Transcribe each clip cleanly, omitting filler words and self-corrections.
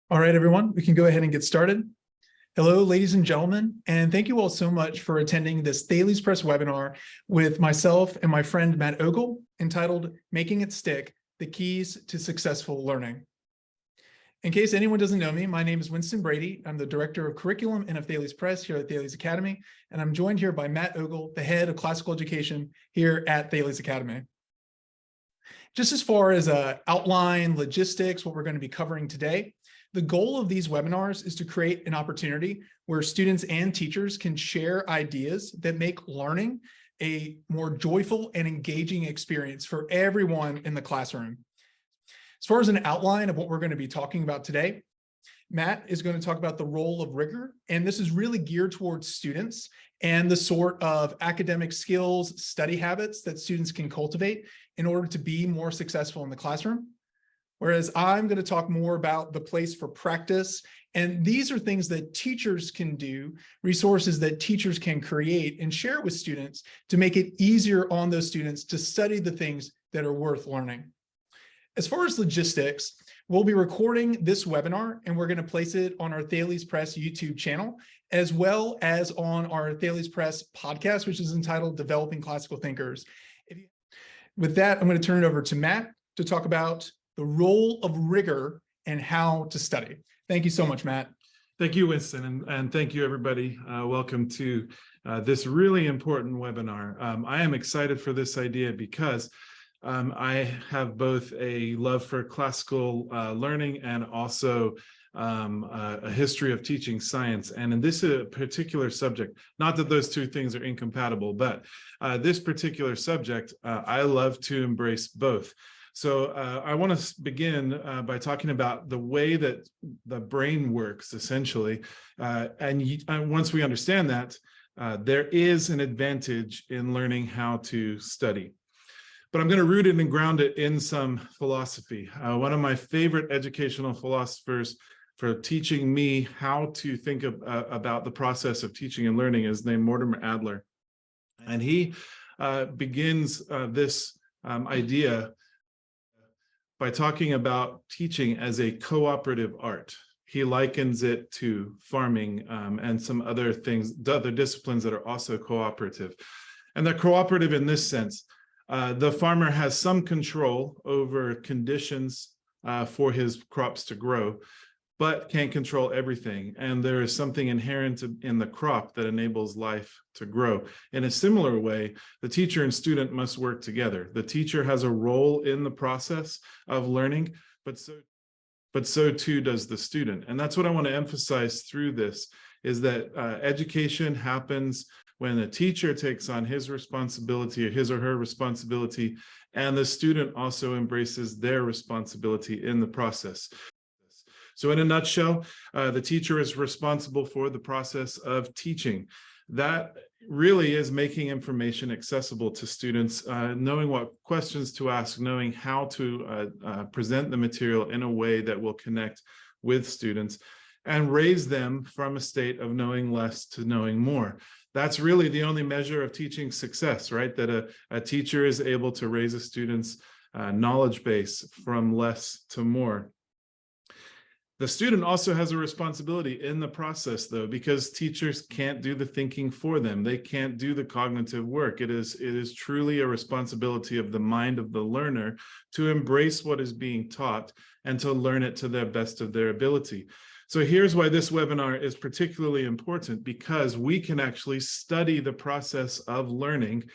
All right, everyone, we can go ahead and get started. Hello, ladies and gentlemen, and thank you all so much for attending this Thales Press webinar with myself and my friend Matt Ogle, entitled Making It Stick, The Keys to Successful Learning. In case anyone doesn't know me, my name is Winston Brady. I'm the Director of Curriculum and of Thales Press here at Thales Academy, and I'm joined here by Matt Ogle, the Head of Classical Education here at Thales Academy. Just as far as outline, logistics, what we're going to be covering today, the goal of these webinars is to create an opportunity where students and teachers can share ideas that make learning a more joyful and engaging experience for everyone in the classroom. As far as an outline of what we're going to be talking about today, Matt is going to talk about the role of rigor, and this is really geared towards students and the sort of academic skills, study habits that students can cultivate in order to be more successful in the classroom. Whereas I'm going to talk more about the place for practice. And these are things that teachers can do, resources that teachers can create and share with students to make it easier on those students to study the things that are worth learning. As far as logistics, we'll be recording this webinar and we're going to place it on our Thales Press YouTube channel, as well as on our Thales Press podcast, which is entitled Developing Classical Thinkers. With that, I'm going to turn it over to Matt to talk about the role of rigor and how to study. Thank you so much, Matt. Thank you, Winston, and thank you, everybody. Welcome to this really important webinar. I am excited for this idea because I have both a love for classical learning and also a history of teaching science. And in this particular subject, not that those two things are incompatible, but this particular subject, I love to embrace both. So I want to begin by talking about the way that the brain works, essentially. And once we understand that, there is an advantage in learning how to study. But I'm going to root it and ground it in some philosophy. One of my favorite educational philosophers for teaching me how to think about the process of teaching and learning is named Mortimer Adler. And he begins this idea by talking about teaching as a cooperative art. He likens it to farming and some other things, other disciplines that are also cooperative. And they're cooperative in this sense. The farmer has some control over conditions for his crops to grow, but can't control everything. And there is something inherent in the crop that enables life to grow. In a similar way, the teacher and student must work together. The teacher has a role in the process of learning, but so too does the student. And that's what I want to emphasize through this, is that education happens when a teacher takes on his responsibility, or his or her responsibility, and the student also embraces their responsibility in the process. So in a nutshell, the teacher is responsible for the process of teaching. That really is making information accessible to students, knowing what questions to ask, knowing how to present the material in a way that will connect with students and raise them from a state of knowing less to knowing more. That's really the only measure of teaching success, right? That a teacher is able to raise a student's knowledge base from less to more. The student also has a responsibility in the process, though, because teachers can't do the thinking for them. They can't do the cognitive work. It is truly a responsibility of the mind of the learner to embrace what is being taught and to learn it to the best of their ability. So here's why this webinar is particularly important, because we can actually study the process of learning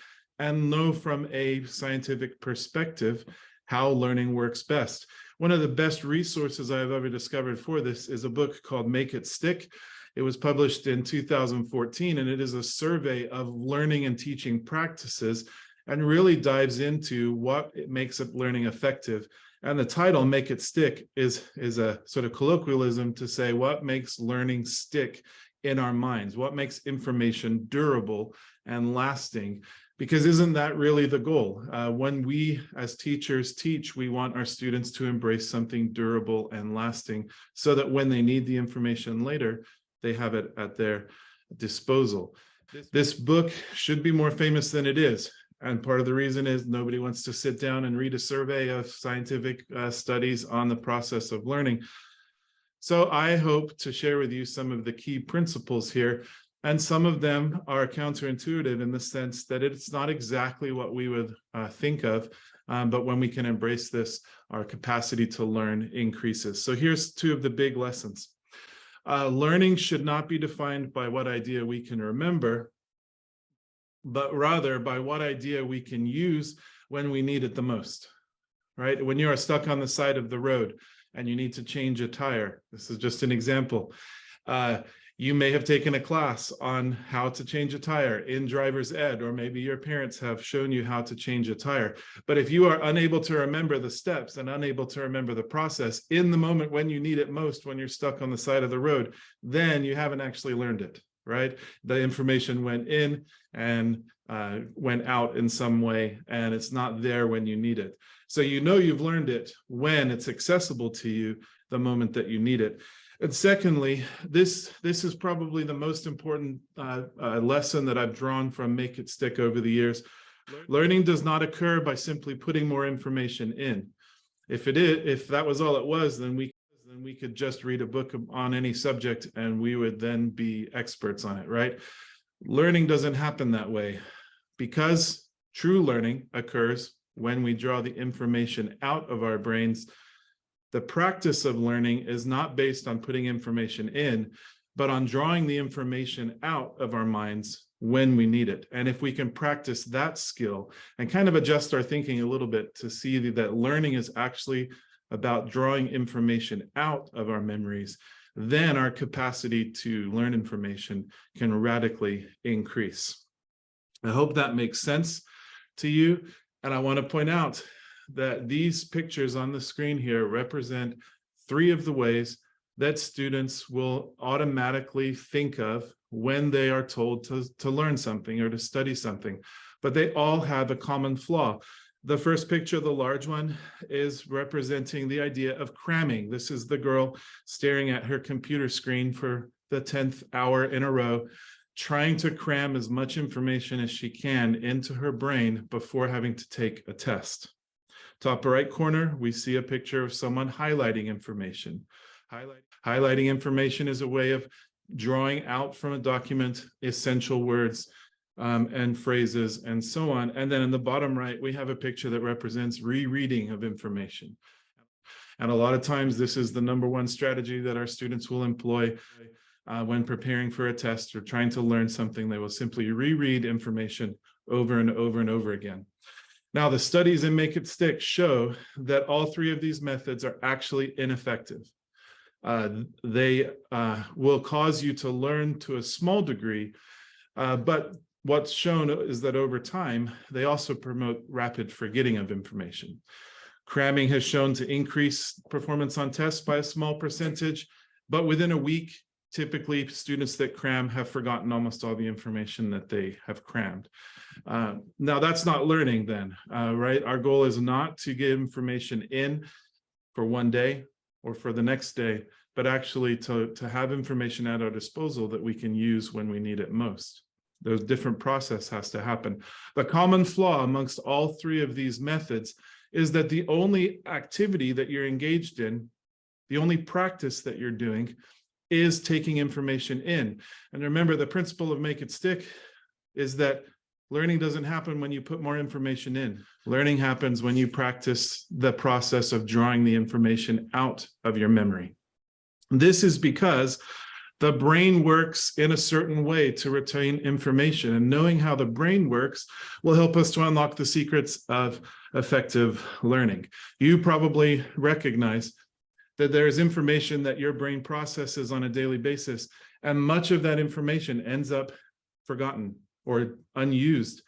and know from a scientific perspective how learning works best. One of the best resources I've ever discovered for this is a book called Make It Stick. It was published in 2014, and it is a survey of learning and teaching practices and really dives into what makes learning effective. And the title, Make It Stick, is a sort of colloquialism to say what makes learning stick in our minds, what makes information durable and lasting. Because isn't that really the goal? When we as teachers teach, we want our students to embrace something durable and lasting so that when they need the information later, they have it at their disposal. This book should be more famous than it is. And part of the reason is nobody wants to sit down and read a survey of scientific studies on the process of learning. So I hope to share with you some of the key principles here, and some of them are counterintuitive in the sense that it's not exactly what we would think of, but when we can embrace this, our capacity to learn increases. So here's two of the big lessons. Learning should not be defined by what idea we can remember, but rather by what idea we can use when we need it the most, right? When you are stuck on the side of the road and you need to change a tire, this is just an example. You may have taken a class on how to change a tire in driver's ed, or maybe your parents have shown you how to change a tire. But if you are unable to remember the steps and unable to remember the process in the moment when you need it most, when you're stuck on the side of the road, then you haven't actually learned it, right? The information went in and went out in some way, and it's not there when you need it. So you know you've learned it when it's accessible to you the moment that you need it. And secondly, this is probably the most important lesson that I've drawn from Make It Stick over the years. Learning does not occur by simply putting more information in. If that was all it was, then we could just read a book on any subject and we would then be experts on it, right? Learning doesn't happen that way, because true learning occurs when we draw the information out of our brains. The practice of learning is not based on putting information in, but on drawing the information out of our minds when we need it. And if we can practice that skill and kind of adjust our thinking a little bit to see that learning is actually about drawing information out of our memories, then our capacity to learn information can radically increase. I hope that makes sense to you. And I want to point out that these pictures on the screen here represent 3 of the ways that students will automatically think of when they are told to learn something or to study something, but they all have a common flaw. The first picture, the large one, is representing the idea of cramming. This is the girl staring at her computer screen for the 10th hour in a row, trying to cram as much information as she can into her brain before having to take a test. Top right corner, we see a picture of someone highlighting information. Highlighting information is a way of drawing out from a document essential words and phrases and so on. And then in the bottom right, we have a picture that represents rereading of information. And a lot of times this is the #1 strategy that our students will employ when preparing for a test or trying to learn something. They will simply reread information over and over and over again. Now, the studies in Make It Stick show that all 3 of these methods are actually ineffective. They will cause you to learn to a small degree, but what's shown is that over time, they also promote rapid forgetting of information. Cramming has shown to increase performance on tests by a small percentage, but within a week, typically students that cram have forgotten almost all the information that they have crammed. Now that's not learning then, right? Our goal is not to get information in for one day or for the next day, but actually to have information at our disposal that we can use when we need it most. Those different process has to happen. The common flaw amongst all 3 of these methods is that the only activity that you're engaged in, the only practice that you're doing, is taking information in. And remember, the principle of Make It Stick is that learning doesn't happen when you put more information in. Learning happens when you practice the process of drawing the information out of your memory. This is because the brain works in a certain way to retain information, and knowing how the brain works will help us to unlock the secrets of effective learning. You probably recognize that there is information that your brain processes on a daily basis, and much of that information ends up forgotten or unused.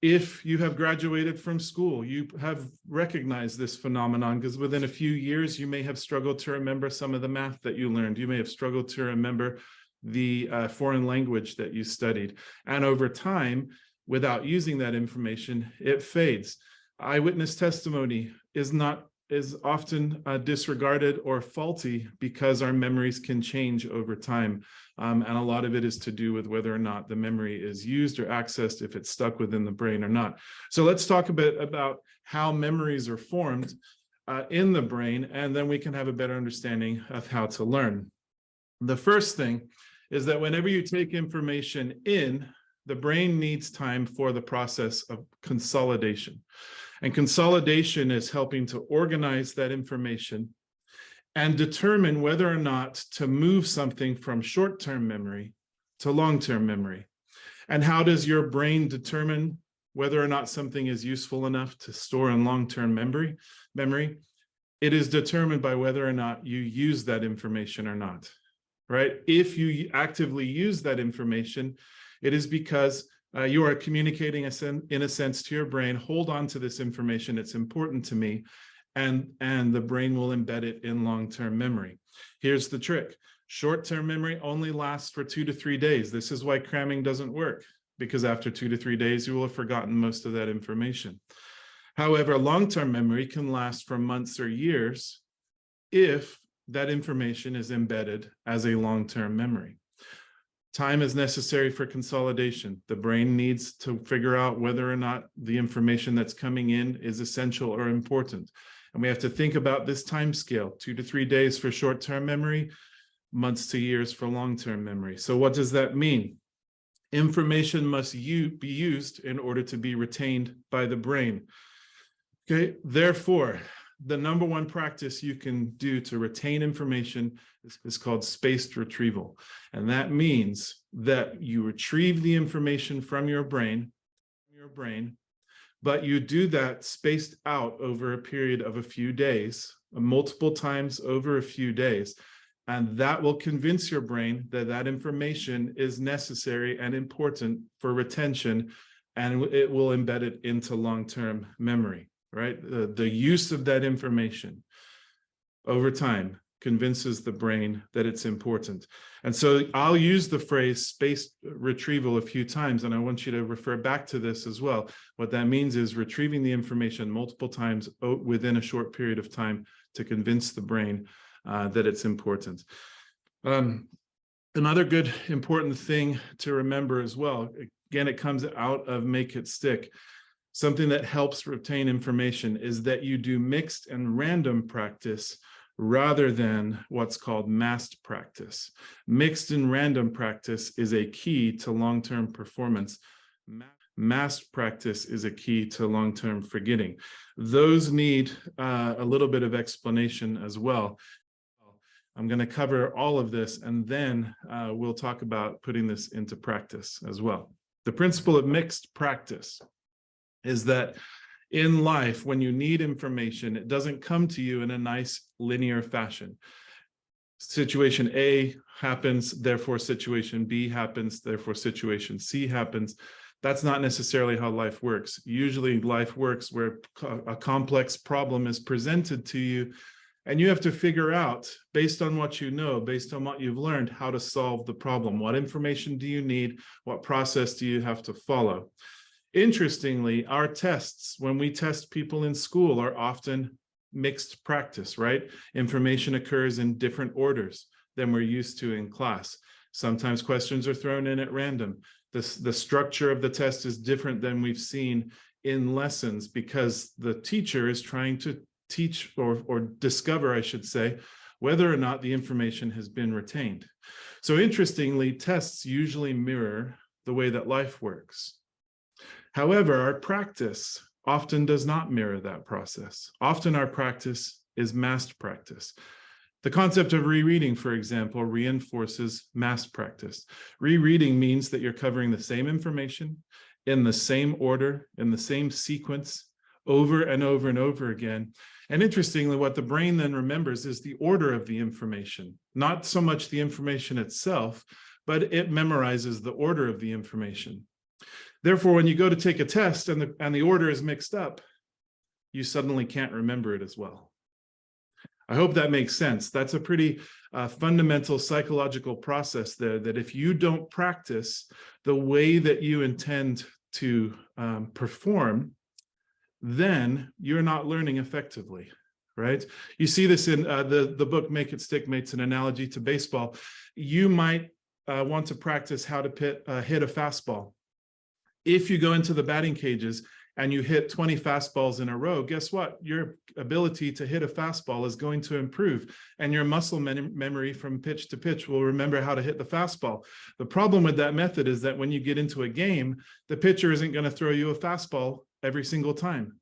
If you have graduated from school, you have recognized this phenomenon, because within a few years, you may have struggled to remember some of the math that you learned. You may have struggled to remember the foreign language that you studied. And over time, without using that information, it fades. Eyewitness testimony is often disregarded or faulty because our memories can change over time. And a lot of it is to do with whether or not the memory is used or accessed, if it's stuck within the brain or not. So let's talk a bit about how memories are formed. in the brain, and then we can have a better understanding of how to learn. The first thing is that whenever you take information in, the brain needs time for the process of consolidation. And consolidation is helping to organize that information and determine whether or not to move something from short-term memory to long-term memory. And how does your brain determine whether or not something is useful enough to store in long-term memory? It is determined by whether or not you use that information or not, right? If you actively use that information, it is because you are communicating in a sense to your brain, hold on to this information, it's important to me, and the brain will embed it in long-term memory. Here's the trick. Short-term memory only lasts for 2 to 3 days. This is why cramming doesn't work, because after 2 to 3 days, you will have forgotten most of that information. However, long-term memory can last for months or years if that information is embedded as a long-term memory. Time is necessary for consolidation. The brain needs to figure out whether or not the information that's coming in is essential or important. And we have to think about this time scale, 2 to 3 days for short-term memory, months to years for long-term memory. So what does that mean? Information must be used in order to be retained by the brain. Okay, therefore, the number one practice you can do to retain information is called spaced retrieval. And that means that you retrieve the information from your brain, but you do that spaced out over a period of a few days, multiple times over a few days. And that will convince your brain that that information is necessary and important for retention, and it will embed it into long-term memory, right? The use of that information over time convinces the brain that it's important. And so I'll use the phrase spaced retrieval a few times, and I want you to refer back to this as well. What that means is retrieving the information multiple times within a short period of time to convince the brain that it's important. Another good important thing to remember as well, again, it comes out of Make It Stick. Something that helps retain information is that you do mixed and random practice rather than what's called massed practice. Mixed and random practice is a key to long-term performance. Massed practice is a key to long-term forgetting. Those need a little bit of explanation as well. I'm going to cover all of this, and then we'll talk about putting this into practice as well. The principle of mixed practice is that in life, when you need information, it doesn't come to you in a nice linear fashion. Situation A happens, therefore situation B happens, therefore situation C happens. That's not necessarily how life works. Usually life works where a complex problem is presented to you, and you have to figure out, based on what you know, based on what you've learned, how to solve the problem. What information do you need? What process do you have to follow? Interestingly, our tests, when we test people in school, are often mixed practice, right? Information occurs in different orders than we're used to in class. Sometimes questions are thrown in at random. The structure of the test is different than we've seen in lessons because the teacher is trying to teach or discover, I should say, whether or not the information has been retained. So interestingly, tests usually mirror the way that life works. However, our practice often does not mirror that process. Often our practice is massed practice. The concept of rereading, for example, reinforces massed practice. Rereading means that you're covering the same information in the same order, in the same sequence, over and over and over again. And interestingly, what the brain then remembers is the order of the information, not so much the information itself, but it memorizes the order of the information. Therefore, when you go to take a test and the order is mixed up, you suddenly can't remember it as well. I hope that makes sense. That's a pretty fundamental psychological process there, that if you don't practice the way that you intend to perform, then you're not learning effectively, right? You see this in the book, Make It Stick makes an analogy to baseball. You might want to practice how to hit a fastball. If you go into the batting cages and you hit 20 fastballs in a row, guess what? Your ability to hit a fastball is going to improve, and your muscle memory from pitch to pitch will remember how to hit the fastball. The problem with that method is that when you get into a game, the pitcher isn't going to throw you a fastball every single time.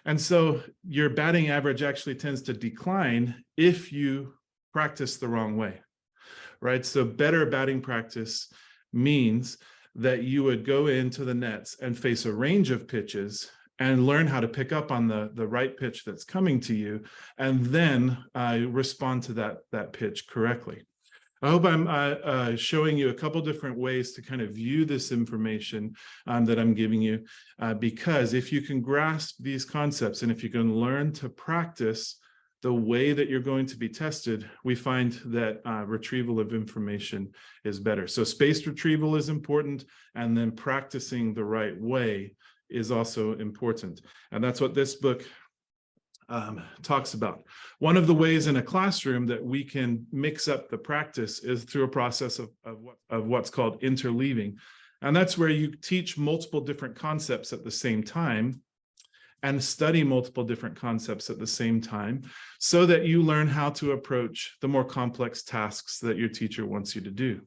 And so your batting average actually tends to decline if you practice the wrong way, right? So better batting practice means that you would go into the nets and face a range of pitches and learn how to pick up on the right pitch that's coming to you, and then respond to that pitch correctly. I hope I'm showing you a couple different ways to kind of view this information that I'm giving you, because if you can grasp these concepts and if you can learn to practice the way that you're going to be tested, we find that retrieval of information is better. So spaced retrieval is important, and then practicing the right way is also important. And that's what this book talks about. One of the ways in a classroom that we can mix up the practice is through a process of what's called interleaving. And that's where you teach multiple different concepts at the same time and study multiple different concepts at the same time, so that you learn how to approach the more complex tasks that your teacher wants you to do.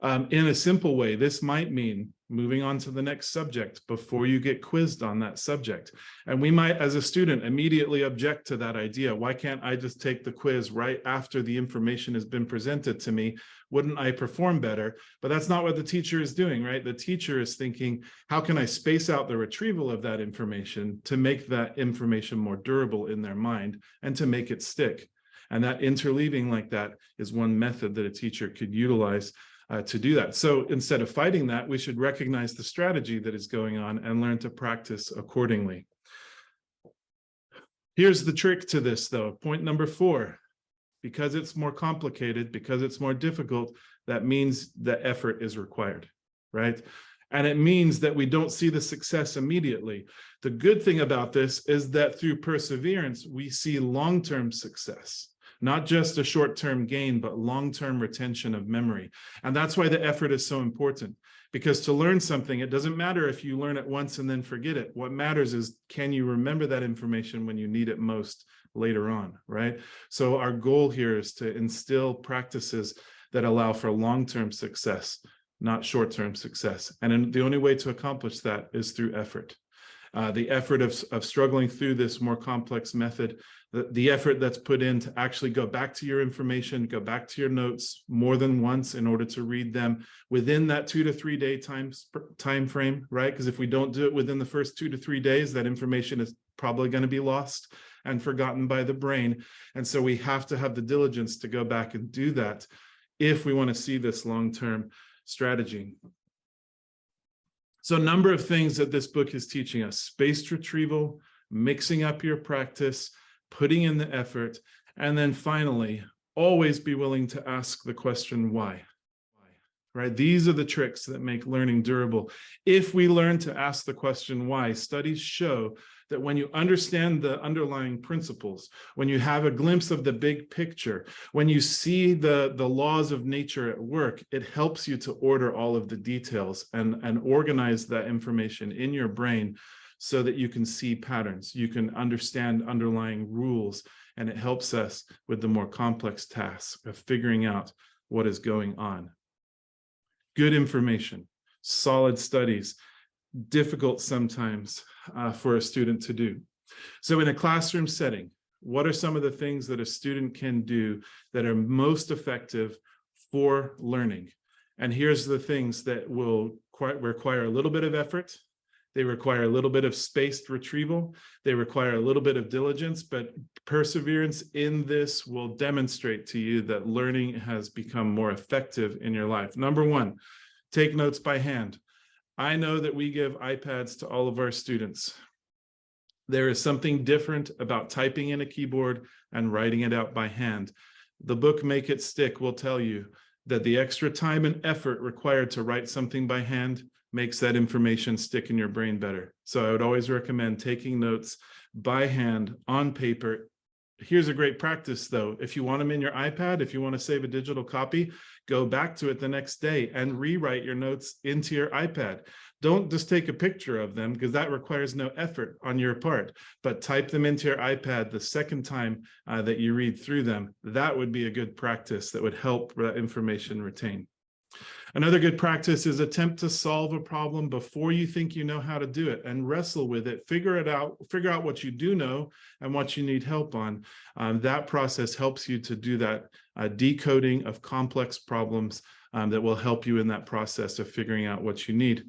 In a simple way, this might mean moving on to the next subject before you get quizzed on that subject. And we might, as a student, immediately object to that idea. Why can't I just take the quiz right after the information has been presented to me? Wouldn't I perform better? But that's not what the teacher is doing, right? The teacher is thinking, how can I space out the retrieval of that information to make that information more durable in their mind and to make it stick? And that interleaving like that is one method that a teacher could utilize to do that. So instead of fighting that, we should recognize the strategy that is going on and learn to practice accordingly. Here's the trick to this, though. Point number 4, because it's more complicated, because it's more difficult, that means that effort is required, right? And it means that we don't see the success immediately. The good thing about this is that through perseverance, we see long-term success. Not just a short-term gain, but long-term retention of memory. And that's why the effort is so important, because to learn something, it doesn't matter if you learn it once and then forget it. What matters is, can you remember that information when you need it most later on, right? So our goal here is to instill practices that allow for long-term success, not short-term success. And the only way to accomplish that is through effort. The effort of struggling through this more complex method, the effort that's put in to actually go back to your information, go back to your notes more than once in order to read them within that 2 to 3 day time frame, right? Because if we don't do it within the first 2 to 3 days, that information is probably going to be lost and forgotten by the brain. And so we have to have the diligence to go back and do that if we want to see this long-term strategy. So a number of things that this book is teaching us: spaced retrieval, mixing up your practice, putting in the effort, and then finally, always be willing to ask the question, why? Right? These are the tricks that make learning durable. If we learn to ask the question why, studies show that when you understand the underlying principles, when you have a glimpse of the big picture, when you see the laws of nature at work, it helps you to order all of the details and organize that information in your brain so that you can see patterns, you can understand underlying rules, and it helps us with the more complex tasks of figuring out what is going on. Good information, solid studies, difficult sometimes for a student to do. So in a classroom setting, what are some of the things that a student can do that are most effective for learning? And here's the things that will require a little bit of effort. They require a little bit of spaced retrieval. They require a little bit of diligence, but perseverance in this will demonstrate to you that learning has become more effective in your life. Number 1, take notes by hand. I know that we give iPads to all of our students. There is something different about typing in a keyboard and writing it out by hand. The book Make It Stick will tell you that the extra time and effort required to write something by hand makes that information stick in your brain better. So I would always recommend taking notes by hand on paper. Here's a great practice, though. If you want them in your iPad, if you want to save a digital copy, go back to it the next day and rewrite your notes into your iPad. Don't just take a picture of them, because that requires no effort on your part, but type them into your iPad the second time that you read through them. That would be a good practice that would help that information retain. Another good practice is attempt to solve a problem before you think you know how to do it, and wrestle with it, figure out what you do know and what you need help on. That process helps you to do that decoding of complex problems that will help you in that process of figuring out what you need.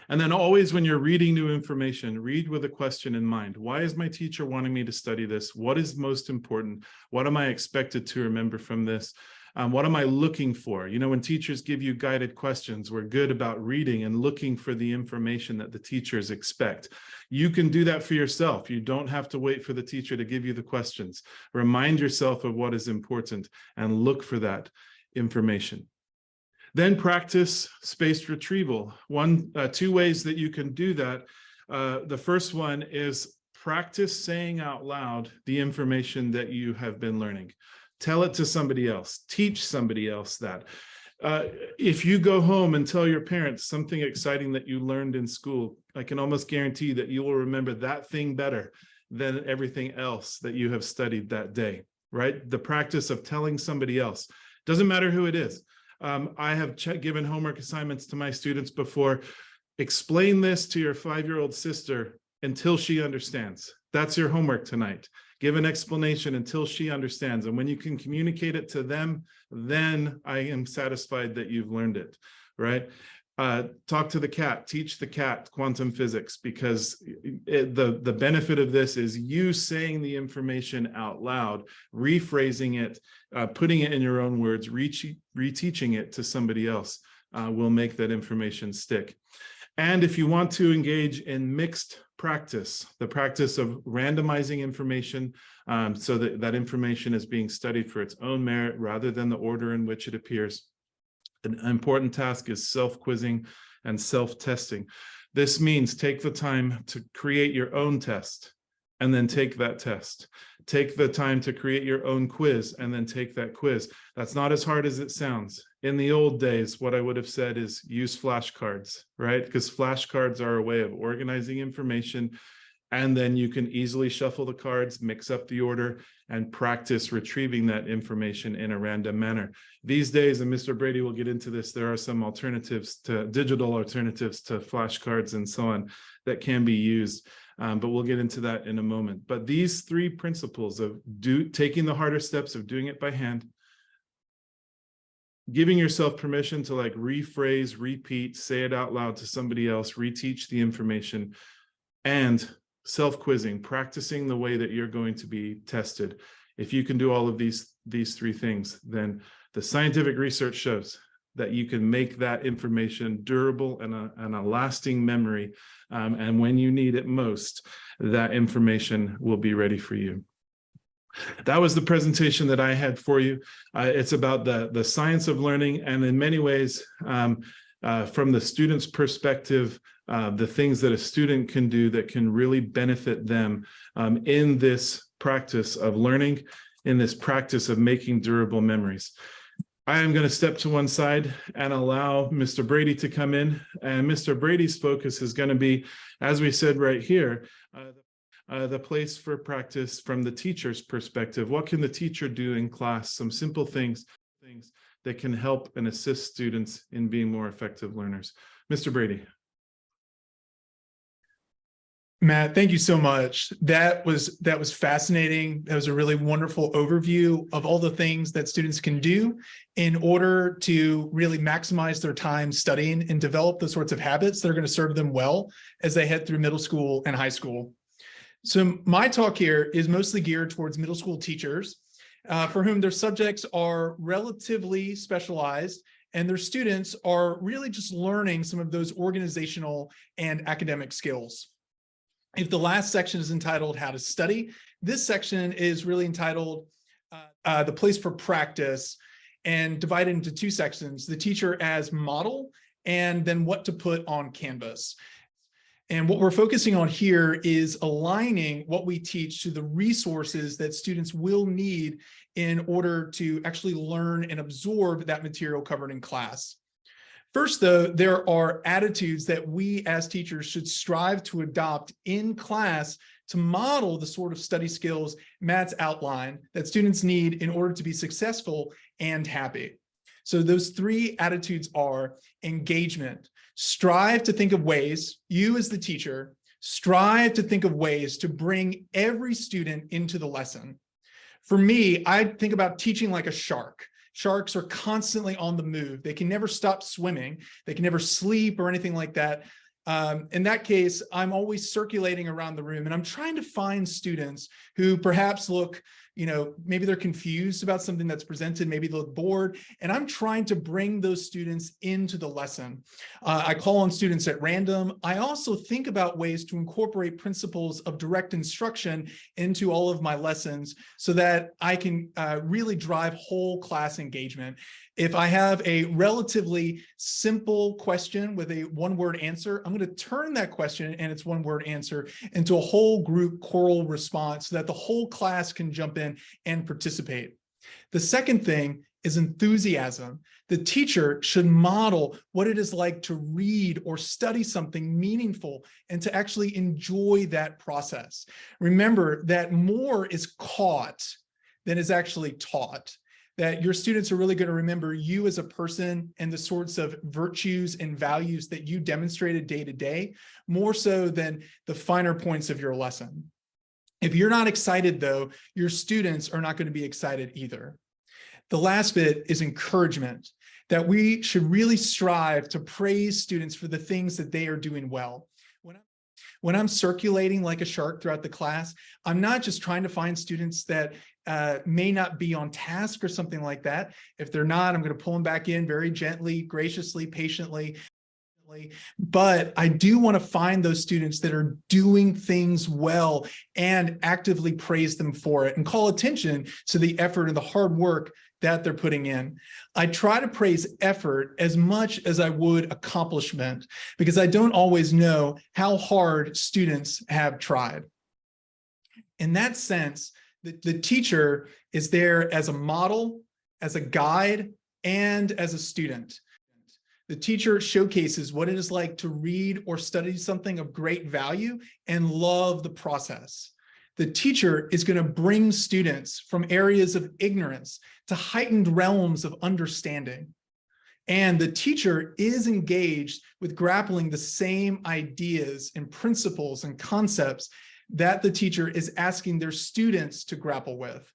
And then always, when you're reading new information, read with a question in mind. Why is my teacher wanting me to study this? What is most important? What am I expected to remember from this? What am I looking for? You know, when teachers give you guided questions, we're good about reading and looking for the information that the teachers expect. You can do that for yourself. You don't have to wait for the teacher to give you the questions. Remind yourself of what is important and look for that information. Then practice spaced retrieval. Two ways that you can do that. The first one is practice saying out loud the information that you have been learning. Tell it to somebody else. Teach somebody else that. If you go home and tell your parents something exciting that you learned in school, I can almost guarantee that you will remember that thing better than everything else that you have studied that day, right? The practice of telling somebody else. Doesn't matter who it is. I have given homework assignments to my students before. Explain this to your 5-year-old sister until she understands. That's your homework tonight. Give an explanation until she understands. And when you can communicate it to them, then I am satisfied that you've learned it, right? Talk to the cat, teach the cat quantum physics, because the benefit of this is you saying the information out loud, rephrasing it, putting it in your own words, reteaching it to somebody else will make that information stick. And if you want to engage in mixed practice, the practice of randomizing information so that that information is being studied for its own merit rather than the order in which it appears. An important task is self-quizzing and self-testing. This means take the time to create your own test and then take that test. Take the time to create your own quiz and then take that quiz. That's not as hard as it sounds. In the old days, what I would have said is use flashcards, right? Because flashcards are a way of organizing information, and then you can easily shuffle the cards, mix up the order, and practice retrieving that information in a random manner. These days, and Mr. Brady will get into this, there are some digital alternatives to flashcards and so on that can be used. But we'll get into that in a moment. But these 3 principles of taking the harder steps of doing it by hand, giving yourself permission to rephrase, repeat, say it out loud to somebody else, reteach the information, and self-quizzing, practicing the way that you're going to be tested. If you can do all of these 3 things, then the scientific research shows that you can make that information durable and a lasting memory. And when you need it most, that information will be ready for you. That was the presentation that I had for you. It's about the science of learning, and in many ways, from the student's perspective, the things that a student can do that can really benefit them in this practice of learning, in this practice of making durable memories. I am going to step to one side and allow Mr. Brady to come in, and Mr. Brady's focus is going to be, as we said right here, the place for practice from the teacher's perspective. What can the teacher do in class? Some simple things that can help and assist students in being more effective learners. Mr. Brady. Matt, thank you so much. That was fascinating. That was a really wonderful overview of all the things that students can do in order to really maximize their time studying and develop the sorts of habits that are going to serve them well as they head through middle school and high school. So my talk here is mostly geared towards middle school teachers for whom their subjects are relatively specialized and their students are really just learning some of those organizational and academic skills. If the last section is entitled How to Study, this section is really entitled The Place for Practice, and divided into 2 sections, the teacher as model and then what to put on Canvas. And what we're focusing on here is aligning what we teach to the resources that students will need in order to actually learn and absorb that material covered in class. First, though, there are attitudes that we as teachers should strive to adopt in class to model the sort of study skills Matt's outlined that students need in order to be successful and happy. So those three attitudes are engagement. Strive to think of ways, you as the teacher, strive to think of ways to bring every student into the lesson. For me, I think about teaching like a shark. Sharks are constantly on the move. They can never stop swimming. They can never sleep or anything like that. In that case, I'm always circulating around the room and I'm trying to find students who perhaps look, maybe they're confused about something that's presented, maybe they look bored, and I'm trying to bring those students into the lesson. I call on students at random. I also think about ways to incorporate principles of direct instruction into all of my lessons so that I can really drive whole class engagement. If I have a relatively simple question with a one-word answer, I'm going to turn that question and its one-word answer into a whole group choral response so that the whole class can jump in and participate. The second thing is enthusiasm. The teacher should model what it is like to read or study something meaningful and to actually enjoy that process. Remember that more is caught than is actually taught. That your students are really going to remember you as a person and the sorts of virtues and values that you demonstrated day to day, more so than the finer points of your lesson. If you're not excited, though, your students are not going to be excited either. The last bit is encouragement, that we should really strive to praise students for the things that they are doing well. When I'm circulating like a shark throughout the class, I'm not just trying to find students that may not be on task or something like that. If they're not, I'm going to pull them back in very gently, graciously, patiently. But I do want to find those students that are doing things well and actively praise them for it and call attention to the effort and the hard work that they're putting in. I try to praise effort as much as I would accomplishment because I don't always know how hard students have tried. In that sense, the teacher is there as a model, as a guide, and as a student. The teacher showcases what it is like to read or study something of great value and love the process. The teacher is going to bring students from areas of ignorance to heightened realms of understanding. And the teacher is engaged with grappling the same ideas and principles and concepts that the teacher is asking their students to grapple with.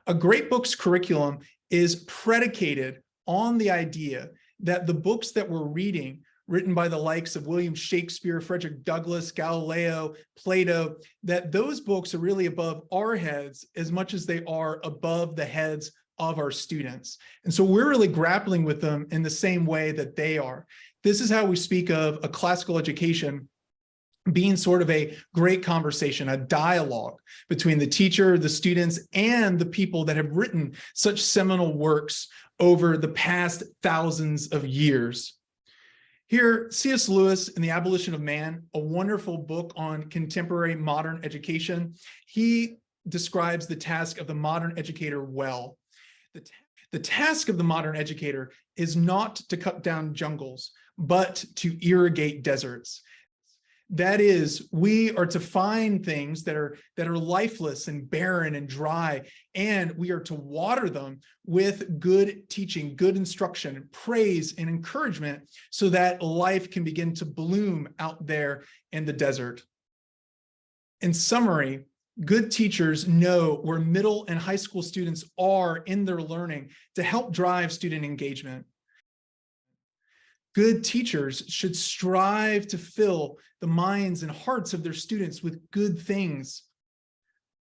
A great book's curriculum is predicated on the idea that the books that we're reading, written by the likes of William Shakespeare, Frederick Douglass, Galileo, Plato, that those books are really above our heads as much as they are above the heads of our students. And so we're really grappling with them in the same way that they are. This is how we speak of a classical education being sort of a great conversation, a dialogue between the teacher, the students, and the people that have written such seminal works over the past thousands of years. Here, C.S. Lewis in The Abolition of Man, a wonderful book on contemporary modern education, he describes the task of the modern educator well. The task of the modern educator is not to cut down jungles, but to irrigate deserts. That is, we are to find things that are lifeless and barren and dry, and we are to water them with good teaching, good instruction, praise, and encouragement so that life can begin to bloom out there in the desert. In summary, good teachers know where middle and high school students are in their learning to help drive student engagement. Good teachers should strive to fill the minds and hearts of their students with good things.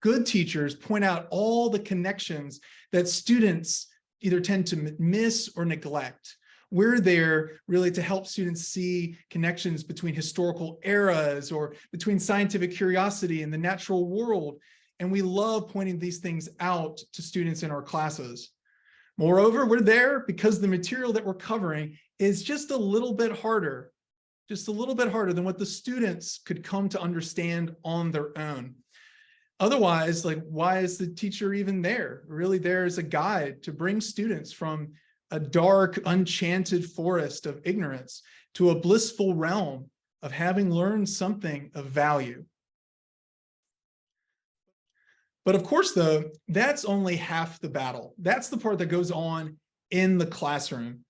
Good teachers point out all the connections that students either tend to miss or neglect. We're there really to help students see connections between historical eras or between scientific curiosity and the natural world. And we love pointing these things out to students in our classes. Moreover, we're there because the material that we're covering is just a little bit harder than what the students could come to understand on their own. Otherwise, why is the teacher even there? Really there as a guide to bring students from a dark, enchanted forest of ignorance to a blissful realm of having learned something of value. But of course, though, that's only half the battle. That's the part that goes on in the classroom.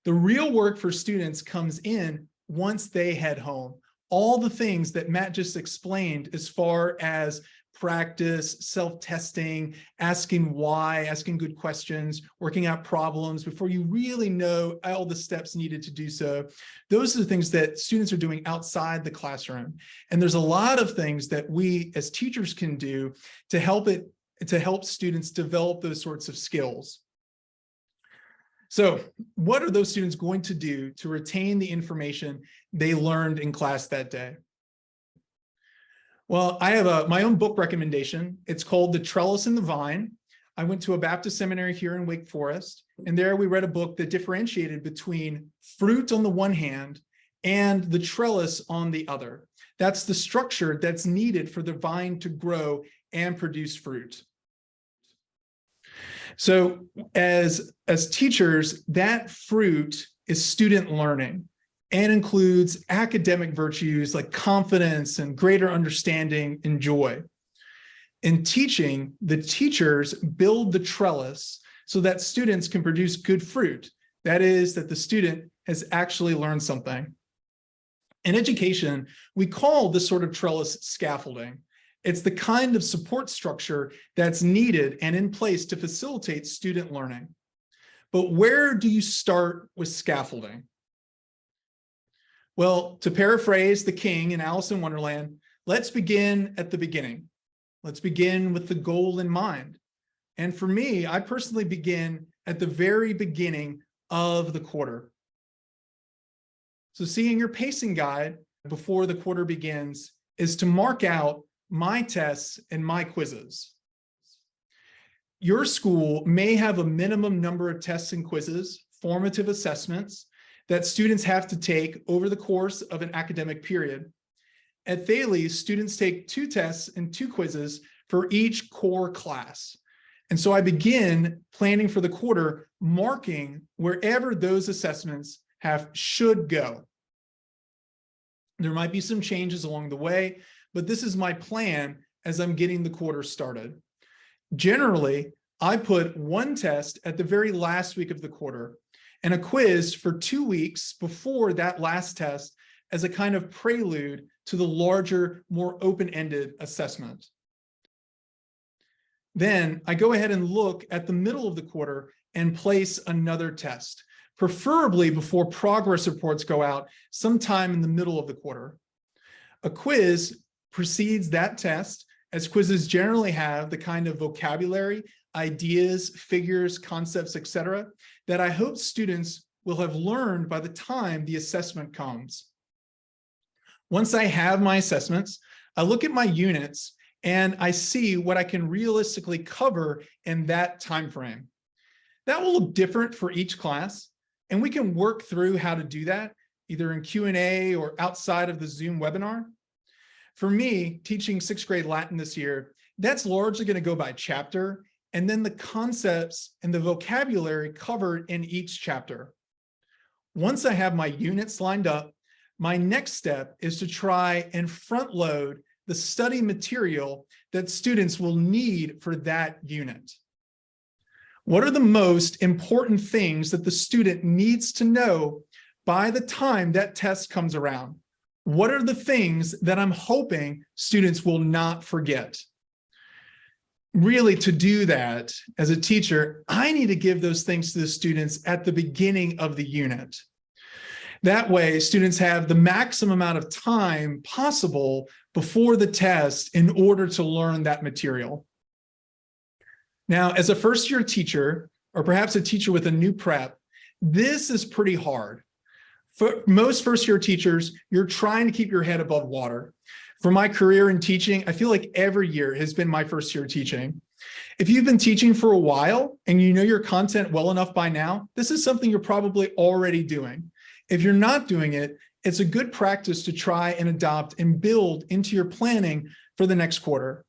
The real work for students comes in once they head home. All the things that Matt just explained as far as practice, self-testing, asking why, asking good questions, working out problems before you really know all the steps needed to do so. Those are the things that students are doing outside the classroom. And there's a lot of things that we as teachers can do to help students develop those sorts of skills. So what are those students going to do to retain the information they learned in class that day? Well, I have my own book recommendation. It's called The Trellis and the Vine. I went to a Baptist seminary here in Wake Forest, and there we read a book that differentiated between fruit on the one hand and the trellis on the other. That's the structure that's needed for the vine to grow and produce fruit. So as teachers, that fruit is student learning and includes academic virtues like confidence and greater understanding and joy. In teaching, the teachers build the trellis so that students can produce good fruit. That is, that the student has actually learned something. In education, we call this sort of trellis scaffolding. It's the kind of support structure that's needed and in place to facilitate student learning. But where do you start with scaffolding? Well, to paraphrase the king in Alice in Wonderland, let's begin at the beginning. Let's begin with the goal in mind. And for me, I personally begin at the very beginning of the quarter. So seeing your pacing guide before the quarter begins is to mark out my tests and my quizzes. Your school may have a minimum number of tests and quizzes, formative assessments, that students have to take over the course of an academic period. At Thales, students take 2 tests and 2 quizzes for each core class. And so I begin planning for the quarter, marking wherever those assessments should go. There might be some changes along the way, but this is my plan as I'm getting the quarter started. Generally, I put 1 test at the very last week of the quarter and a quiz for 2 weeks before that last test as a kind of prelude to the larger, more open-ended assessment. Then I go ahead and look at the middle of the quarter and place another test, preferably before progress reports go out sometime in the middle of the quarter. A quiz precedes that test, as quizzes generally have the kind of vocabulary, ideas, figures, concepts, etc., that I hope students will have learned by the time the assessment comes. Once I have my assessments, I look at my units and I see what I can realistically cover in that time frame. That will look different for each class, and we can work through how to do that, either in Q&A or outside of the Zoom webinar. For me, teaching 6th grade Latin this year, that's largely going to go by chapter, and then the concepts and the vocabulary covered in each chapter. Once I have my units lined up, my next step is to try and front load the study material that students will need for that unit. What are the most important things that the student needs to know by the time that test comes around? What are the things that I'm hoping students will not forget? Really, to do that as a teacher, I need to give those things to the students at the beginning of the unit. That way, students have the maximum amount of time possible before the test in order to learn that material. Now, as a first-year teacher, or perhaps a teacher with a new prep, this is pretty hard. For most first-year teachers, you're trying to keep your head above water. For my career in teaching, I feel like every year has been my first year teaching. If you've been teaching for a while and you know your content well enough by now, this is something you're probably already doing. If you're not doing it, it's a good practice to try and adopt and build into your planning for the next quarter.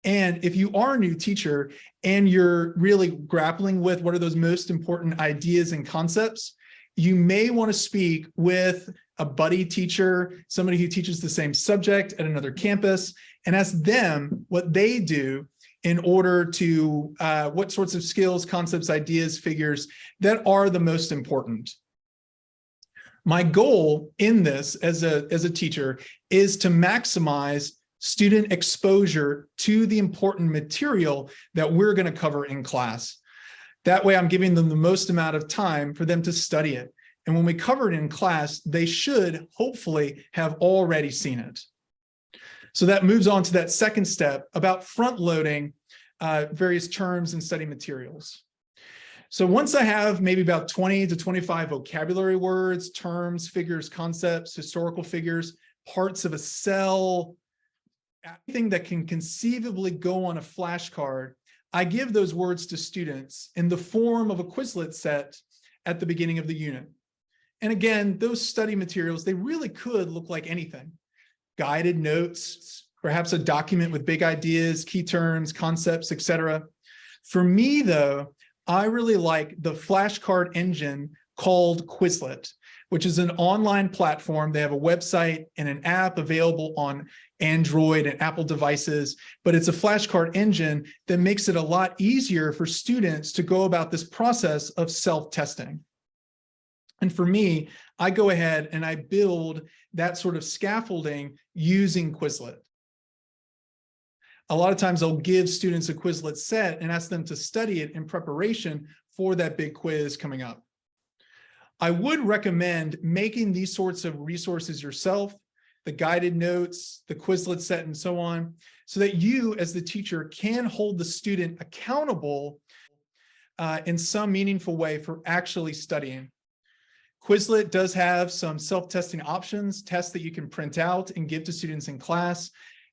And if you are a new teacher and you're really grappling with what are those most important ideas and concepts, you may want to speak with a buddy teacher, somebody who teaches the same subject at another campus, and ask them what they do in order to what sorts of skills, concepts, ideas, figures that are the most important. My goal in this as a teacher is to maximize student exposure to the important material that we're going to cover in class. That way I'm giving them the most amount of time for them to study it. And when we cover it in class, they should hopefully have already seen it. So that moves on to that second step about front loading various terms and study materials. So once I have maybe about 20 to 25 vocabulary words, terms, figures, concepts, historical figures, parts of a cell, anything that can conceivably go on a flashcard, I give those words to students in the form of a Quizlet set at the beginning of the unit. And again, those study materials, they really could look like anything. Guided notes, perhaps a document with big ideas, key terms, concepts, etc. For me, though, I really like the flashcard engine called Quizlet, which is an online platform. They have a website and an app available on Android and Apple devices, but it's a flashcard engine that makes it a lot easier for students to go about this process of self-testing. And for me, I go ahead and I build that sort of scaffolding using Quizlet. A lot of times I'll give students a Quizlet set and ask them to study it in preparation for that big quiz coming up. I would recommend making these sorts of resources yourself, the guided notes, the Quizlet set, and so on, so that you as the teacher can hold the student accountable in some meaningful way for actually studying. Quizlet does have some self-testing options, tests that you can print out and give to students in class.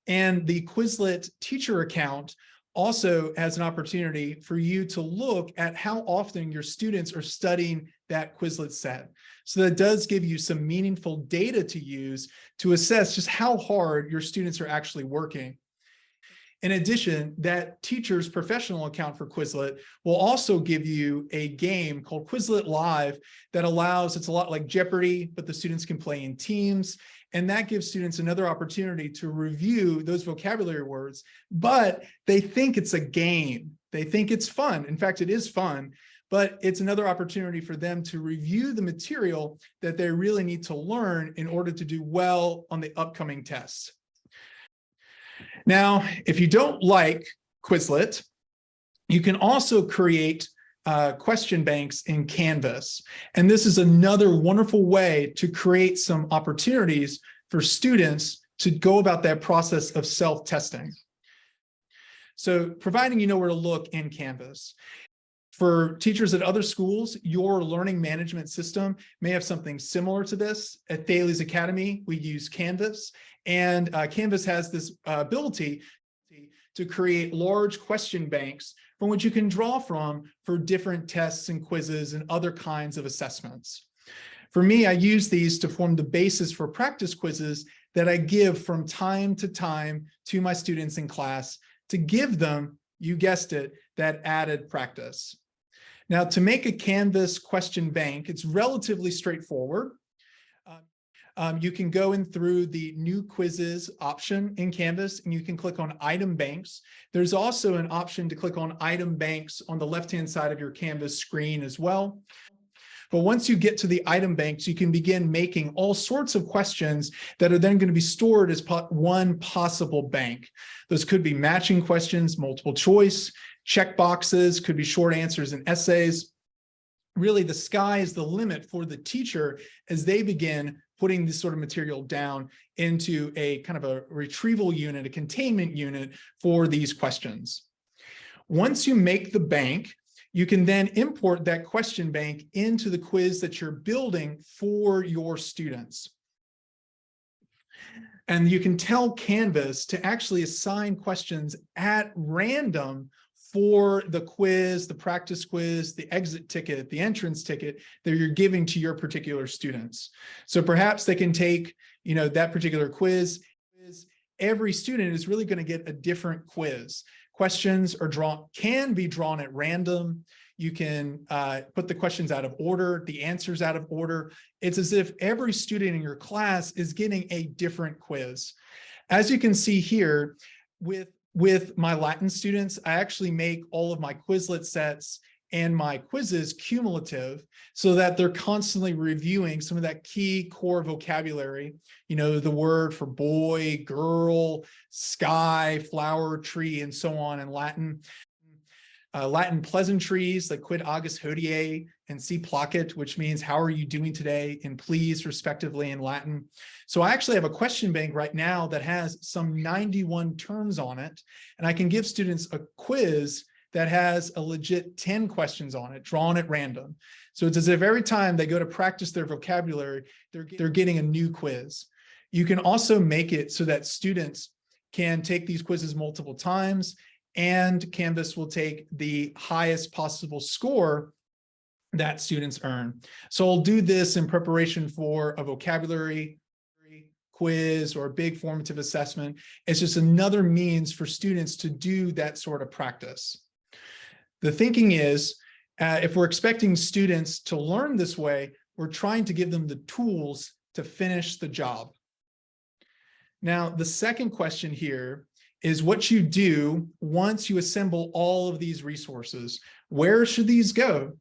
And the Quizlet teacher account also has an opportunity for you to look at how often your students are studying that Quizlet set. So that does give you some meaningful data to use to assess just how hard your students are actually working. In addition, that teacher's professional account for Quizlet will also give you a game called Quizlet Live that allows, it's a lot like Jeopardy, but the students can play in teams. And that gives students another opportunity to review those vocabulary words, but they think it's a game. They think it's fun. In fact, it is fun, but it's another opportunity for them to review the material that they really need to learn in order to do well on the upcoming tests. Now, if you don't like Quizlet, you can also create question banks in Canvas. And this is another wonderful way to create some opportunities for students to go about that process of self-testing. So providing you know where to look in Canvas. For teachers at other schools, your learning management system may have something similar to this. At Thales Academy, we use Canvas, and Canvas has this ability to create large question banks from which you can draw from for different tests and quizzes and other kinds of assessments. For me, I use these to form the basis for practice quizzes that I give from time to my students in class to give them, you guessed it, that added practice. Now, to make a Canvas question bank, it's relatively straightforward. You can go in through the new quizzes option in Canvas and you can click on item banks. There's also an option to click on item banks on the left-hand side of your Canvas screen as well. But once you get to the item banks, you can begin making all sorts of questions that are then going to be stored as one possible bank. Those could be matching questions, multiple choice, check boxes, could be short answers and essays. Really, the sky is the limit for the teacher as they begin putting this sort of material down into a kind of a retrieval unit, a containment unit for these questions. Once you make the bank, you can then import that question bank into the quiz that you're building for your students. And you can tell Canvas to actually assign questions at random for the quiz, the practice quiz, the exit ticket, the entrance ticket that you're giving to your particular students. So perhaps they can take, that particular quiz every student is really going to get a different quiz. Questions can be drawn at random. You can put the questions out of order, the answers out of order. It's as if every student in your class is getting a different quiz. As you can see here, with my Latin students, I actually make all of my Quizlet sets and my quizzes cumulative so that they're constantly reviewing some of that key core vocabulary, the word for boy, girl, sky, flower, tree, and so on in Latin. Latin pleasantries like quid agus hodie and si placet, which means how are you doing today, and please respectively in Latin. So I actually have a question bank right now that has some 91 terms on it, and I can give students a quiz that has a legit 10 questions on it, drawn at random. So it's as if every time they go to practice their vocabulary, they're getting a new quiz. You can also make it so that students can take these quizzes multiple times, and Canvas will take the highest possible score that students earn. So I'll do this in preparation for a vocabulary quiz or a big formative assessment. It's just another means for students to do that sort of practice. The thinking is, if we're expecting students to learn this way, we're trying to give them the tools to finish the job. Now, the second question here is what you do once you assemble all of these resources. Where should these go?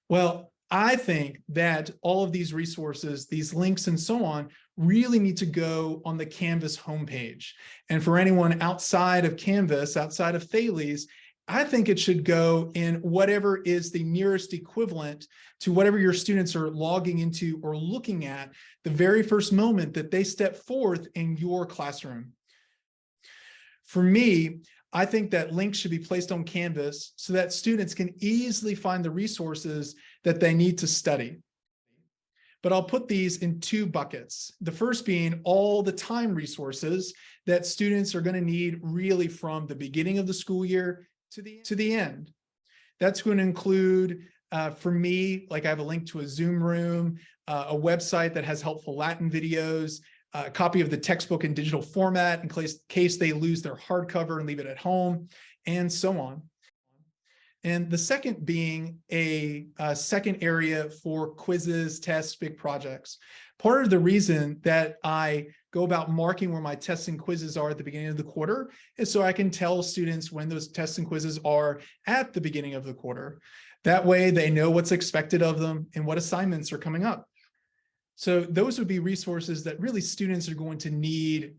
Well, I think that all of these resources, these links and so on, really need to go on the Canvas homepage. And for anyone outside of Canvas, outside of Thales, I think it should go in whatever is the nearest equivalent to whatever your students are logging into or looking at the very first moment that they step forth in your classroom. For me, I think that links should be placed on Canvas so that students can easily find the resources that they need to study. But I'll put these in two buckets. The first being all the time resources that students are going to need really from the beginning of the school year to the end. That's going to include, for me, like I have a link to a Zoom room, a website that has helpful Latin videos, a copy of the textbook in digital format in case they lose their hardcover and leave it at home, and so on. And the second being a second area for quizzes, tests, big projects. Part of the reason that I go about marking where my tests and quizzes are at the beginning of the quarter is so I can tell students when those tests and quizzes are at the beginning of the quarter. That way they know what's expected of them and what assignments are coming up. So those would be resources that really students are going to need,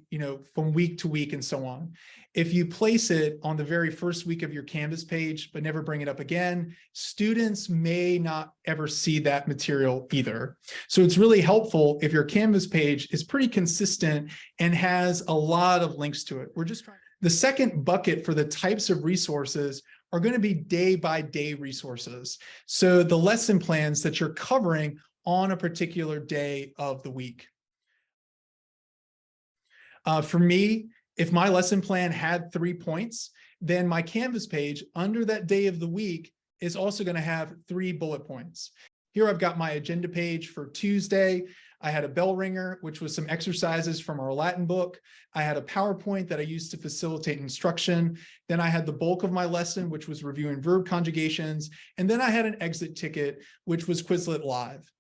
from week to week and so on. If you place it on the very first week of your Canvas page, but never bring it up again, students may not ever see that material either. So it's really helpful if your Canvas page is pretty consistent and has a lot of links to it. The second bucket for the types of resources are going to be day-by-day resources. So the lesson plans that you're covering on a particular day of the week. For me, if my lesson plan had 3 points, then my Canvas page under that day of the week is also going to have 3 bullet points. Here I've got my agenda page for Tuesday. I had a bell ringer, which was some exercises from our Latin book. I had a PowerPoint that I used to facilitate instruction. Then I had the bulk of my lesson, which was reviewing verb conjugations. And then I had an exit ticket, which was Quizlet Live.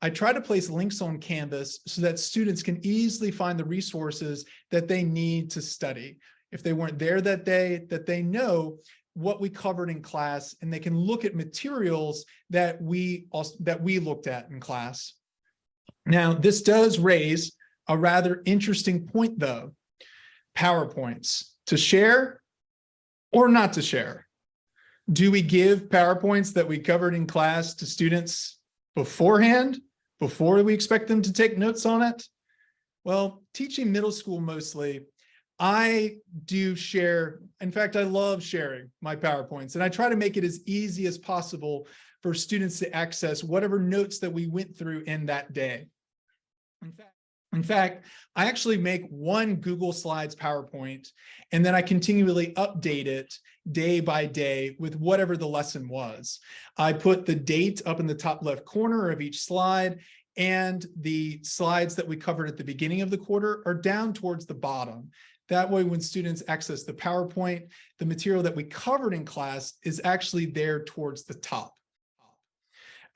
I try to place links on Canvas so that students can easily find the resources that they need to study. If they weren't there that day, that they know what we covered in class, and they can look at materials that we looked at in class. Now, this does raise a rather interesting point, though. PowerPoints, to share or not to share? Do we give PowerPoints that we covered in class to students beforehand, before we expect them to take notes on it? Well, teaching middle school mostly, I do share. In fact, I love sharing my PowerPoints, and I try to make it as easy as possible for students to access whatever notes that we went through in that day. In fact, I actually make one Google Slides PowerPoint, and then I continually update it day by day with whatever the lesson was. I put the date up in the top left corner of each slide, and the slides that we covered at the beginning of the quarter are down towards the bottom. That way, when students access the PowerPoint, the material that we covered in class is actually there towards the top.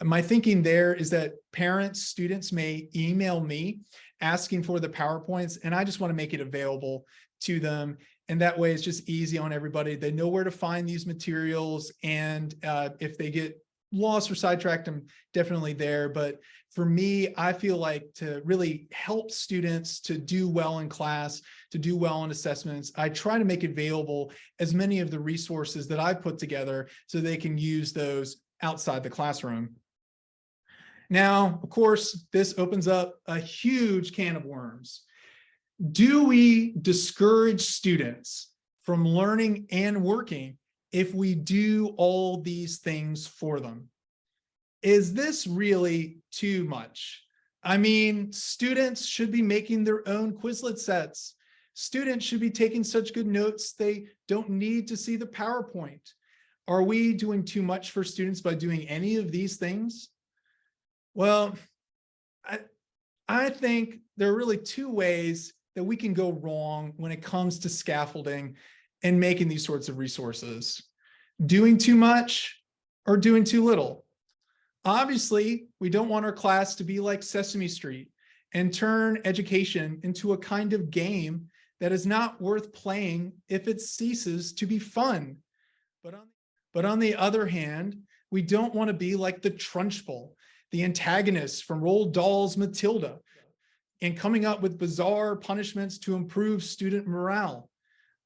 My thinking there is that parents, students may email me asking for the PowerPoints, and I just want to make it available to them. And that way it's just easy on everybody. They know where to find these materials. And if they get lost or sidetracked, I'm definitely there. But for me, I feel like to really help students to do well in class, to do well in assessments, I try to make available as many of the resources that I've put together so they can use those outside the classroom. Now, of course, this opens up a huge can of worms. Do we discourage students from learning and working if we do all these things for them? Is this really too much? I mean, students should be making their own Quizlet sets. Students should be taking such good notes, they don't need to see the PowerPoint. Are we doing too much for students by doing any of these things? Well, I think there are really two ways that we can go wrong when it comes to scaffolding and making these sorts of resources. Doing too much or doing too little. Obviously, we don't want our class to be like Sesame Street and turn education into a kind of game that is not worth playing if it ceases to be fun. But on the other hand, we don't want to be like the Trunchbull, the antagonist from Roald Dahl's Matilda, and coming up with bizarre punishments to improve student morale.